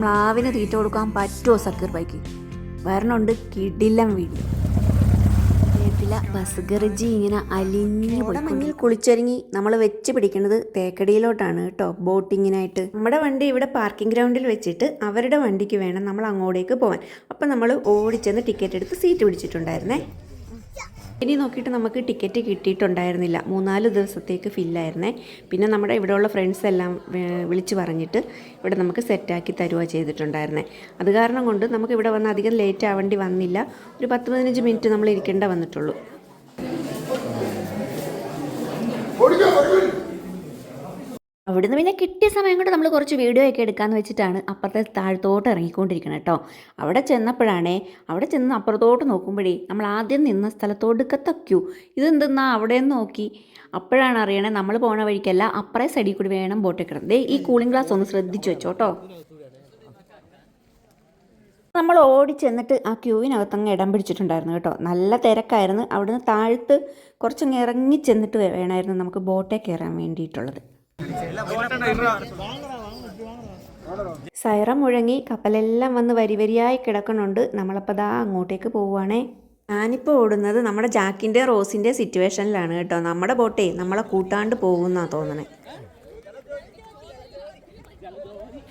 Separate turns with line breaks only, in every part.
പ്ലാവിന് തീറ്റ കൊടുക്കാൻ പറ്റുമോ സക്കീർ ബൈക്ക്? വരണുണ്ട് കിടിലം വീഡിയോ. ബസ് ഗർജി ഇങ്ങനെ അലിഞ്ഞു മഞ്ഞിൽ കുളിച്ചൊരുങ്ങി നമ്മൾ വെച്ച് പിടിക്കുന്നത് തേക്കടിയിലോട്ടാണ് കേട്ടോ, ബോട്ടിങ്ങിനായിട്ട്. നമ്മുടെ വണ്ടി ഇവിടെ പാർക്കിംഗ് ഗ്രൗണ്ടിൽ വെച്ചിട്ട് അവരുടെ വണ്ടിക്ക് വേണം നമ്മൾ അങ്ങോട്ടേക്ക് പോകാൻ. അപ്പം നമ്മൾ ഓടിച്ചെന്ന് ടിക്കറ്റ് എടുത്ത് സീറ്റ് പിടിച്ചിട്ടുണ്ടായിരുന്നേ. ഇനി നോക്കിയിട്ട് നമുക്ക് ടിക്കറ്റ് കിട്ടിയിട്ടുണ്ടായിരുന്നില്ല. 3-4 ദിവസത്തേക്ക് ഫില്ലായിരുന്നേ. പിന്നെ നമ്മുടെ ഇവിടെയുള്ള ഫ്രണ്ട്സ് എല്ലാം വിളിച്ച് പറഞ്ഞിട്ട് ഇവിടെ നമുക്ക് സെറ്റാക്കി തരുക ചെയ്തിട്ടുണ്ടായിരുന്നേ. അത് കാരണം കൊണ്ട് നമുക്ക് ഇവിടെ വന്ന് അധികം ലേറ്റ് ആവേണ്ടി വന്നില്ല. ഒരു 10-15 മിനിറ്റ് നമ്മൾ ഇരിക്കേണ്ട വന്നിട്ടുള്ളൂ. അവിടുന്ന് പിന്നെ കിട്ടിയ സമയം കൊണ്ട് നമ്മൾ കുറച്ച് വീഡിയോ ഒക്കെ എടുക്കാമെന്ന് വെച്ചിട്ടാണ് അപ്പുറത്തെ താഴത്തോട്ട് ഇറങ്ങിക്കൊണ്ടിരിക്കണം കേട്ടോ. അവിടെ ചെന്ന് അപ്പുറത്തോട്ട് നോക്കുമ്പോഴേ നമ്മൾ ആദ്യം നിന്ന സ്ഥലത്തോടുക്കത്തെ ക്യൂ ഇതെന്തെന്നാ അവിടെ നോക്കി. അപ്പോഴാണ് അറിയണേ നമ്മൾ പോണ വഴിക്കല്ല, അപ്പുറേ സൈഡിൽ കൂടി വേണം ബോട്ടിൽ കിടന്നത്. ഈ കൂളിംഗ് ഗ്ലാസ് ഒന്ന് ശ്രദ്ധിച്ചു വെച്ചോട്ടോ. നമ്മൾ ഓടി ചെന്നിട്ട് ആ ക്യൂവിനകത്തങ്ങ് ഇടം പിടിച്ചിട്ടുണ്ടായിരുന്നു കേട്ടോ. നല്ല തിരക്കായിരുന്നു. അവിടുന്ന് താഴത്ത് കുറച്ചങ്ങ് ഇറങ്ങി ചെന്നിട്ട് വേണമായിരുന്നു നമുക്ക് ബോട്ടേ കയറാൻ വേണ്ടിയിട്ടുള്ളത്. സൈറ മുഴങ്ങി കപ്പലെല്ലാം വന്ന് വരിവരിയായി കിടക്കണുണ്ട്. നമ്മളപ്പോൾ ദാ അങ്ങോട്ടേക്ക് പോവുകയാണേ. ഞാനിപ്പോൾ ഓടുന്നത് നമ്മുടെ ജാക്കിൻ്റെ റോസിൻ്റെ സിറ്റുവേഷനിലാണ് കേട്ടോ. നമ്മുടെ ബോട്ടേ നമ്മളെ കൂട്ടാണ്ട് പോകുമെന്നാണ് തോന്നണേ.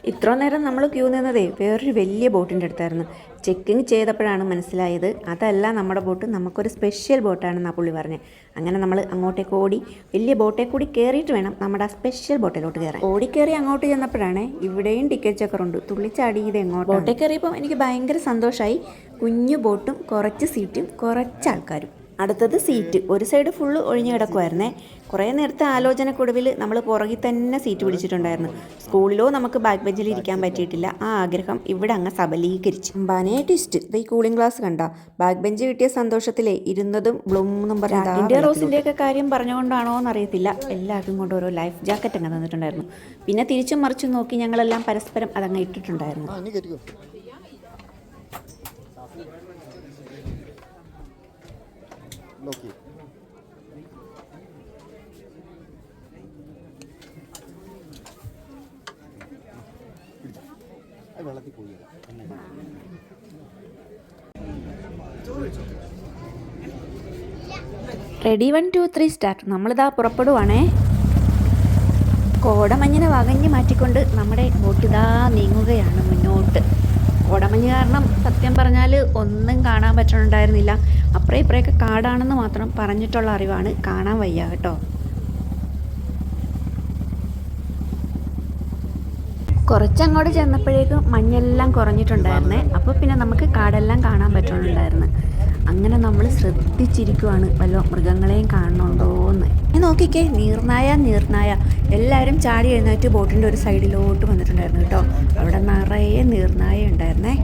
ഇത്ര നേരം നമ്മൾ ക്യൂ നിന്നതേ വേറൊരു വലിയ ബോട്ടിൻ്റെ അടുത്തായിരുന്നു. ചെക്കിങ് ചെയ്തപ്പോഴാണ് മനസ്സിലായത് അതല്ല നമ്മുടെ ബോട്ട്, നമുക്കൊരു സ്പെഷ്യൽ ബോട്ടാണെന്നാണ് പുള്ളി പറഞ്ഞത്. അങ്ങനെ നമ്മൾ അങ്ങോട്ടേക്ക് ഓടി വലിയ ബോട്ടേ കൂടി കയറിയിട്ട് വേണം നമ്മുടെ ആ സ്പെഷ്യൽ ബോട്ടിലോട്ട് കയറാൻ. ഓടിക്കയറി അങ്ങോട്ട് ചെന്നപ്പോഴാണ് ഇവിടെയും ടിക്കറ്റ് ചെക്കറുണ്ട്. തുള്ളിച്ചാടി ഇത് എങ്ങോട്ട്. ബോട്ടേ കയറിയപ്പോൾ എനിക്ക് ഭയങ്കര സന്തോഷമായി. കുഞ്ഞു ബോട്ടും കുറച്ച് സീറ്റും കുറച്ച് ആൾക്കാരും. അടുത്തത് സീറ്റ്. ഒരു സൈഡ് ഫുള്ള് ഒഴിഞ്ഞു കിടക്കുമായിരുന്നേ. കുറേ നേരത്തെ ആലോചനക്കൊടുവിൽ നമ്മൾ പുറകിൽ തന്നെ സീറ്റ് പിടിച്ചിട്ടുണ്ടായിരുന്നു. സ്കൂളിലോ നമുക്ക് ബാക്ക് ബെഞ്ചിൽ ഇരിക്കാൻ പറ്റിയിട്ടില്ല. ആ ആഗ്രഹം ഇവിടെ അങ്ങ് സബലീകരിച്ചു. അമ്പാനയെ ട്വിസ്റ്റ്. ഈ കൂളിംഗ് ഗ്ലാസ് കണ്ട ബാക്ക് ബെഞ്ച് കിട്ടിയ സന്തോഷത്തിലെ ഇരുന്നതും ബ്ലൂമെന്നും പറഞ്ഞ റോസിൻ്റെ ഒക്കെ കാര്യം പറഞ്ഞുകൊണ്ടാണോ എന്നറിയത്തില്ല, എല്ലാവർക്കും കൊണ്ട് ഓരോ ലൈഫ് ജാക്കറ്റ് അങ്ങ് തന്നിട്ടുണ്ടായിരുന്നു. പിന്നെ തിരിച്ചും മറിച്ചും നോക്കി ഞങ്ങളെല്ലാം പരസ്പരം അതങ്ങ് ഇട്ടിട്ടുണ്ടായിരുന്നു. Ready 1 2 3 start. നമ്മളിതാ പുറപ്പെടുവാണേ. കോടമഞ്ഞിനെ വകഞ്ഞ് മാറ്റിക്കൊണ്ട് നമ്മുടെ ബോട്ട് ഇതാ നീങ്ങുകയാണ് മുന്നോട്ട്. കോടമഞ്ഞ് കാരണം സത്യം പറഞ്ഞാൽ ഒന്നും കാണാൻ പറ്റുന്നുണ്ടായിരുന്നില്ല. അപ്പുറേ ഇപ്പുറയൊക്കെ കാടാണെന്ന് മാത്രം പറഞ്ഞിട്ടുള്ള അറിവാണ്, കാണാൻ വയ്യ കേട്ടോ. കുറച്ചങ്ങോട്ട് ചെന്നപ്പോഴേക്കും മഞ്ഞെല്ലാം കുറഞ്ഞിട്ടുണ്ടായിരുന്നേ. അപ്പോൾ പിന്നെ നമുക്ക് കാടെല്ലാം കാണാൻ പറ്റുന്നുണ്ടായിരുന്നു. അങ്ങനെ നമ്മൾ ശ്രദ്ധിച്ചിരിക്കുവാണ് വല്ല മൃഗങ്ങളെയും കാണുന്നുണ്ടോയെന്ന്. നോക്കിക്കേ, നീർനായ എല്ലാവരും ചാടി എഴുന്നേറ്റ് ബോട്ടിൻ്റെ ഒരു സൈഡിലോട്ട് വന്നിട്ടുണ്ടായിരുന്നു കേട്ടോ. അവിടെ നിറയെ നീർനായ ഉണ്ടായിരുന്നേ.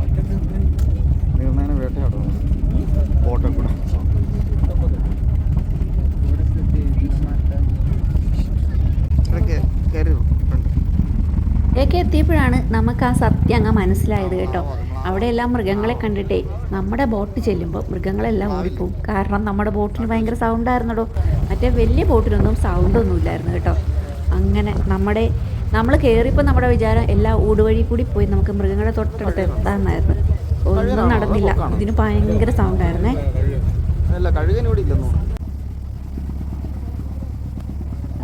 ഇതൊക്കെ എത്തിയപ്പോഴാണ് നമുക്ക് ആ സത്യം അങ്ങ് മനസ്സിലായത് കേട്ടോ. അവിടെയെല്ലാം മൃഗങ്ങളെ കണ്ടിട്ടേ നമ്മുടെ ബോട്ട് ചെല്ലുമ്പോൾ മൃഗങ്ങളെല്ലാം ഓടിപ്പോവും. കാരണം നമ്മുടെ ബോട്ടിന് ഭയങ്കര സൗണ്ടായിരുന്നടോ. മറ്റേ വലിയ ബോട്ടിനൊന്നും സൗണ്ടൊന്നും ഇല്ലായിരുന്നു കേട്ടോ. അങ്ങനെ നമ്മൾ കയറിയപ്പോൾ നമ്മുടെ വിചാരം എല്ലാ ഊടുവഴി കൂടി പോയി നമുക്ക് മൃഗങ്ങളെ തൊട്ടടുത്ത് എത്താമെന്നായിരുന്നു. ഒന്നും നടന്നില്ല. ഇതിന് ഭയങ്കര സൗണ്ടായിരുന്നേ.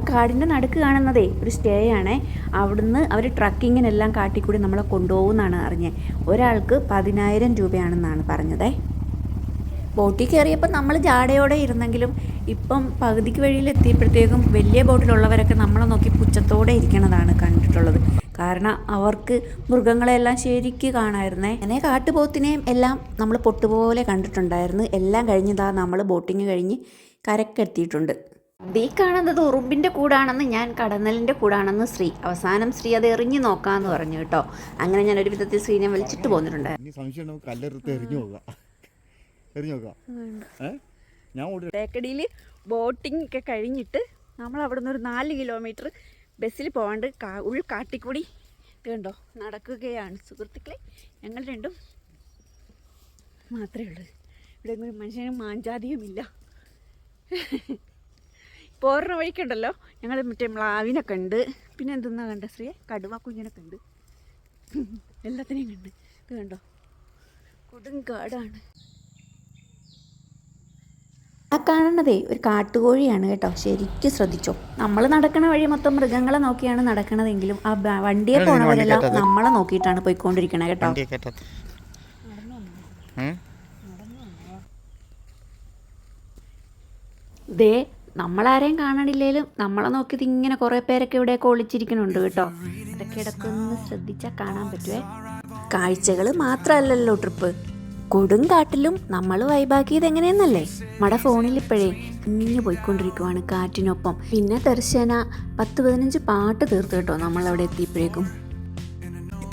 കാടിൻ്റെ നടുക്ക് കാണുന്നതേ ഒരു സ്റ്റേ ആണേ. അവിടുന്ന് അവർ ട്രക്കിങ്ങിനെല്ലാം കാട്ടിക്കൂടി നമ്മളെ കൊണ്ടുപോകുമെന്നാണ് അറിഞ്ഞത്. ഒരാൾക്ക് 10,000 രൂപയാണെന്നാണ് പറഞ്ഞതേ. ബോട്ടിൽ കയറിയപ്പോൾ നമ്മൾ ജാടയോടെ ഇരുന്നെങ്കിലും ഇപ്പം പകുതിക്ക് വഴിയിൽ എത്തിയപ്പോഴത്തേക്കും വലിയ ബോട്ടിലുള്ളവരൊക്കെ നമ്മളെ നോക്കി പുച്ഛത്തോടെ ഇരിക്കണതാണ് കണ്ടിട്ടുള്ളത്. കാരണം അവർക്ക് മൃഗങ്ങളെല്ലാം ശരിക്ക് കാണാമായിരുന്നേ. അങ്ങനെ കാട്ടുപോത്തിനെയും എല്ലാം നമ്മൾ പൊട്ടുപോലെ കണ്ടിട്ടുണ്ടായിരുന്നു. എല്ലാം കഴിഞ്ഞതാ നമ്മൾ ബോട്ടിങ് കഴിഞ്ഞ് കരക്കെത്തിയിട്ടുണ്ട്. ഈ കാണുന്നത് ഉറുമ്പിൻ്റെ കൂടാണെന്ന് ഞാൻ കടന്നലിൻ്റെ കൂടാണെന്ന് ശ്രീ. അവസാനം ശ്രീ അത് എറിഞ്ഞു നോക്കാമെന്ന് പറഞ്ഞു കേട്ടോ. അങ്ങനെ ഞാൻ ഒരു വിധത്തിൽ ശ്രീനെ വലിച്ചിട്ട് പോന്നിട്ടുണ്ടായിരുന്നു. തേക്കടിയിൽ ബോട്ടിംഗ് ഒക്കെ കഴിഞ്ഞിട്ട് നമ്മൾ അവിടെ നിന്ന് ഒരു 4 കിലോമീറ്റർ ബസ്സിൽ പോകാണ്ട് ഉൾക്കാട്ടിക്കൂടി കണ്ടോ നടക്കുകയാണ് സുഹൃത്തുക്കളെ. ഞങ്ങൾ രണ്ടും മാത്രമേ ഉള്ളൂ. ഇവിടെ ഒരു മനുഷ്യനും മാഞ്ചാതിയുമില്ല. പോരുന്ന വഴിക്കുണ്ടല്ലോ ഞങ്ങൾ മറ്റേ മ്ലാവിനൊക്കെ ഉണ്ട്. പിന്നെ എന്തെന്നാ കണ്ട ശ്രീ, കടുവ കുഞ്ഞിനൊക്കെ ഉണ്ട്. എല്ലാത്തിനെയും കണ്ട്. ഇത് കണ്ടോ, കൊടുങ്കാടാണ്. ആ കാണുന്നതേ ഒരു കാട്ടുകോഴിയാണ് കേട്ടോ, ശരിക്കും ശ്രദ്ധിച്ചോ. നമ്മൾ നടക്കണ വഴി മൊത്തം മൃഗങ്ങളെ നോക്കിയാണ് നടക്കണതെങ്കിലും ആ വണ്ടിയെ പോണവരെല്ലാം നമ്മളെ നോക്കിയിട്ടാണ് പോയിക്കൊണ്ടിരിക്കണേ കേട്ടോ. ദേ നമ്മളാരെയും കാണണില്ലേലും നമ്മളെ നോക്കിയത് ഇങ്ങനെ കുറേ പേരൊക്കെ ഇവിടെയൊക്കെ ഒളിച്ചിരിക്കണുണ്ട് കേട്ടോ. അതൊക്കെ ഇടയ്ക്കൊന്ന് ശ്രദ്ധിച്ചാൽ കാണാൻ പറ്റുമേ. കാഴ്ചകൾ മാത്രമല്ലല്ലോ ട്രിപ്പ്, കൊടുങ്കാട്ടിലും നമ്മൾ വൈബാക്കിയത് എങ്ങനെയെന്നല്ലേ. നമ്മുടെ ഫോണിൽ ഇപ്പോഴേ കുഞ്ഞു പോയിക്കൊണ്ടിരിക്കുവാണ് കാറ്റിനൊപ്പം. പിന്നെ ദർശന 10-15 പാട്ട് തീർത്തു കേട്ടോ നമ്മളവിടെ എത്തിയപ്പോഴേക്കും.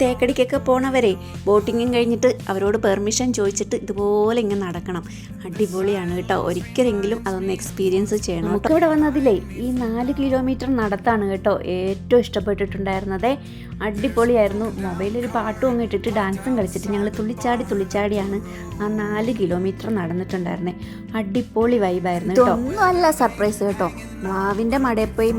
തേക്കടിക്കൊക്കെ പോണവരെ ബോട്ടിങ്ങും കഴിഞ്ഞിട്ട് അവരോട് പെർമിഷൻ ചോദിച്ചിട്ട് ഇതുപോലെ ഇങ്ങനെ നടക്കണം. അടിപൊളിയാണ് കേട്ടോ, ഒരിക്കലെങ്കിലും അതൊന്ന് എക്സ്പീരിയൻസ് ചെയ്യണം. നമുക്ക് ഇവിടെ വന്നതിലേ ഈ 4 കിലോമീറ്റർ നടത്താണ് കേട്ടോ ഏറ്റവും ഇഷ്ടപ്പെട്ടിട്ടുണ്ടായിരുന്നത്. അടിപൊളിയായിരുന്നു. മൊബൈലൊരു പാട്ടും അങ്ങ് ഇട്ടിട്ട് ഡാൻസും കളിച്ചിട്ട് ഞങ്ങൾ തുള്ളിച്ചാടിയാണ് ആ 4 കിലോമീറ്റർ നടന്നിട്ടുണ്ടായിരുന്നത്. അടിപൊളി വൈബായിരുന്നു കേട്ടോ. ഒന്നും അല്ല സർപ്രൈസ് കേട്ടോ, മാവിൻ്റെ മടയിൽ പോയി